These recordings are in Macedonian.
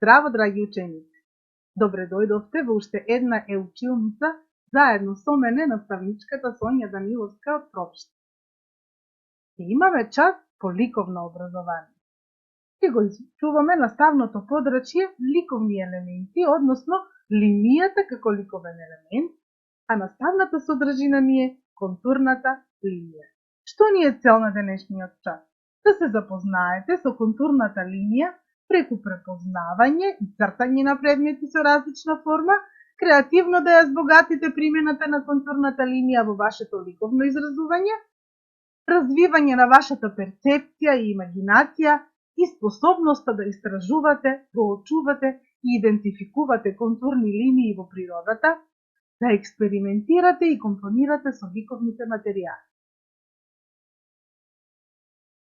Здраво, драги ученици! Добре дојдовте во уште една училница заедно со мене, наставничката Сонја Даниловска од Пропшта. Имаме час по ликовно образование. Ќе го изучуваме наставното подрачје ликовни елементи, односно линијата како ликовен елемент, а наставната содржина ни е контурната линија. Што ни е цел на денешниот час? Да се запознаете со контурната линија преку препознавање и цртање на предмети со различна форма, креативно да ја збогатите примената на контурната линија во вашето ликовно изразување, развивање на вашата перцепција и имагинација и способноста да истражувате, проучувате и идентификувате контурни линии во природата, да експериментирате и компонирате со ликовните материјали.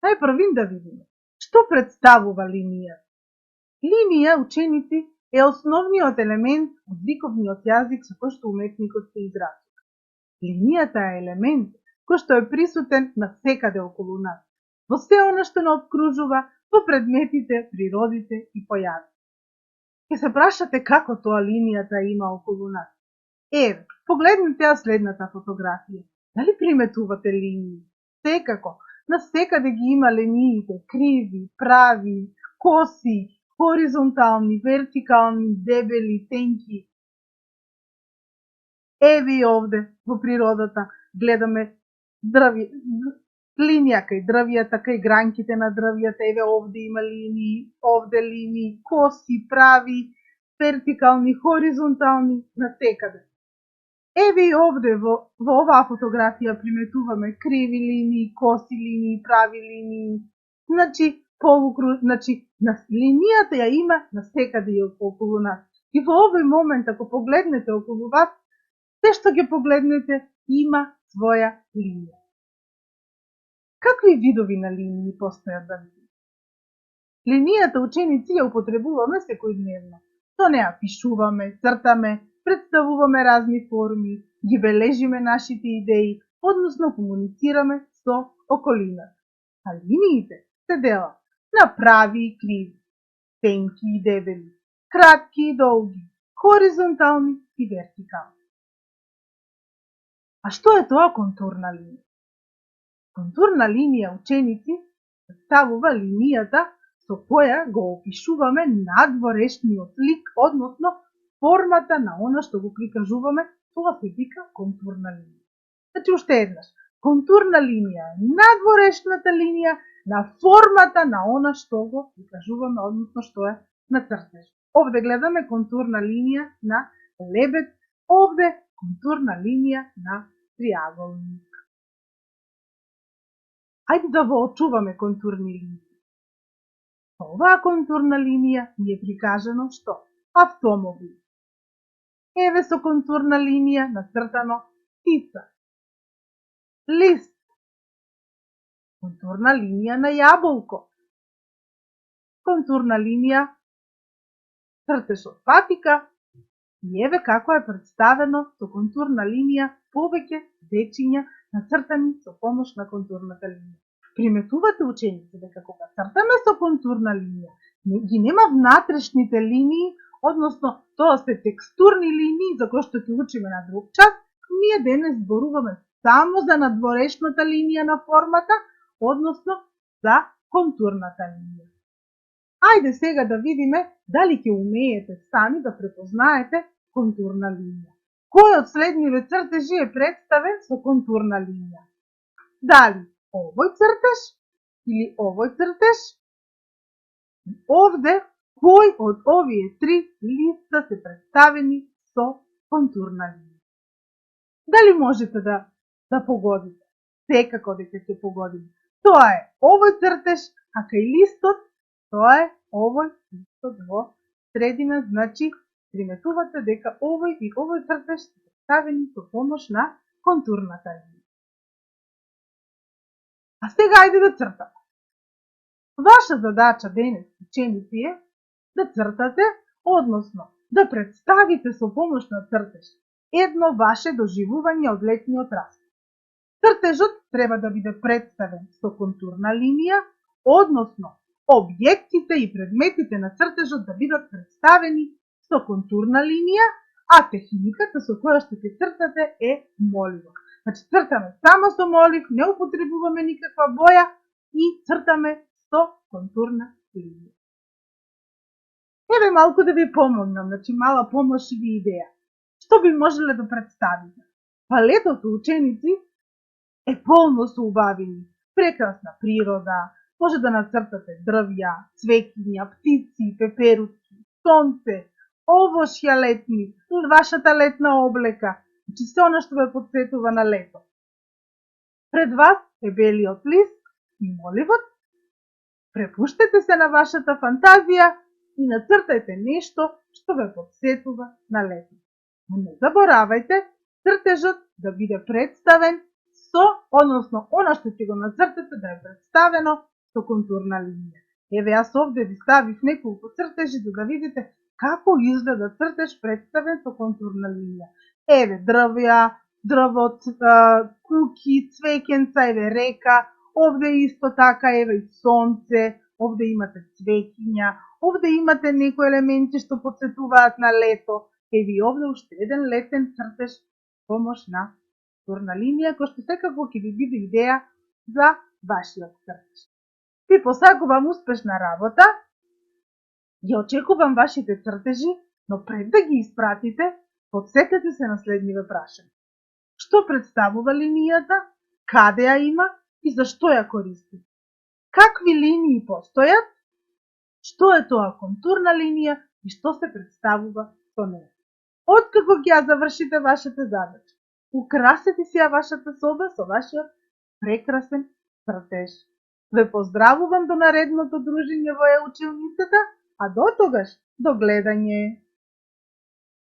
Најпрвим да видиме, што представува линија. Линија, ученици, е основниот елемент од ликовниот јазик со кој што уметникот се изразува. Линијата е елемент кој што е присутен навсекаде околу нас, во се она што не обкружува, во предметите, природите и појавите. Ќе се прашате како тоа линијата има околу нас. Еве, погледнете ја следната фотографија. Дали приметувате линии? Секако, навсекаде ги има линиите, криви, прави, коси, хоризонтални, вертикални, дебели, тенки. Еве и овде во природата гледаме линија кај дрвјата, кај гранките на дрвјата, еве овде има линии, овде линии, коси, прави, вертикални, хоризонтални, насекаде. Еве и овде во оваа фотографија приметуваме криви линии, коси линии, прави линии, линијата ја има насекаде и околу нас. И во овој момент, ако погледнете околу вас, се што ќе погледнете има своја линија. Какви видови на линии постојат да видим? Линијата, ученици, ја употребуваме секојдневно. Со неа пишуваме, цртаме, представуваме разни форми, ги бележиме нашите идеи, односно комуницираме со околината. А линиите се делат на прави и криви, тенки и дебели, кратки и долги, хоризонтални и вертикални. А што е тоа контурна линија? Контурна линија, ученици, представува линијата со која го опишуваме надворешниот лик, односно формата на она што го прикажуваме, тоа се вика контурна линија. Значи, уште еднаш, контурна линија е надворешната линија на формата на она што го прикажуваме, односно што е на цртеж. Овде гледаме контурна линија на лебед, овде контурна линија на триаголник. Ајде да воочуваме контурни линии. Оваа контурна линија ни е прикажано што? Автомобил. Еве со контурна линија нацртано птица. Лист. Контурна линија на јаболко. Контурна линија цртеж од патика. И еве како е представено со контурна линија повеќе дечиња нацртани со помош на контурната линија. Приметувате, ученици, дека кога цртаме со контурна линија, ги нема внатрешните линии, односно тоа се текстурни линии за кои што ќе учиме на друг час, ние денес зборуваме само за надворешната линија на формата, односно за контурната линија. Ајде сега да видиме дали ќе умеете сами да препознаете контурна линија. Кој од следниве цртежи е представен со контурна линија? Дали овој цртеж или овој цртеж? Овде кој од овие три листа се представени со контурна линија? Дали можете да погодите? Секако дека ќе погодите. Тоа е овој цртеж, а кај листот тоа е овој листот во средина, значи приметувате дека овој и овој цртеж се представени со помош на контурната линија. А сега ајде да цртаме. Ваша задача денес, ученици, е да цртате, односно да представите со помош на цртеж едно ваше доживување од летниот распуст. Цртежот треба да биде представен со контурна линија, односно објектите и предметите на цртежот да бидат представени со контурна линија, а техниката со која што ќе цртате е моливок. Значи, цртаме само со молив, не употребуваме никаква боја и цртаме со контурна линија. Еве малку да ви помогнам, значи мала помош или идеја. Што би можеле да представите? Палетото ученици е полно со убавини, прекрасна природа, може да нацртате дрвја, цвеќиња, птици, пеперутки, сонце, овошја летни, вашата летна облека, значи се она што ве потсетува на лето. Пред вас е белиот лист и моливот, препуштете се на вашата фантазија и нацртајте нешто што ве потсетува на лето. Но не заборавајте цртежот да биде представен односно, она што ќе го нацртате да е представено со контурна линија. Еве, јас овде ви ставив неколку цртежи за да видите како изгледа цртеж представен со контурна линија. Еве, дрвја, дрво, куки, цвеќенца, еве река, овде исто така, еве и сонце, овде имате цвеќиња, овде имате некои елементи што потсетуваат на лето, еве и овде уште еден летен цртеж помош на контурна линија, кој што секако ќе ви биде идеја за вашиот цртеж. Ви посакувам успешна работа, ја очекувам вашите цртежи, но пред да ги испратите, подсетете се на следниве прашања. Што представува линијата, каде ја има и зашто ја користи? Какви линии постојат? Што е тоа контурна линија и што се представува со неја? Откако ќе ја завршите вашата задача, украсете си ја вашата соба со вашиот прекрасен цртеж. Ве поздравувам до наредното дружење во училницата, а до тогаш, до гледање!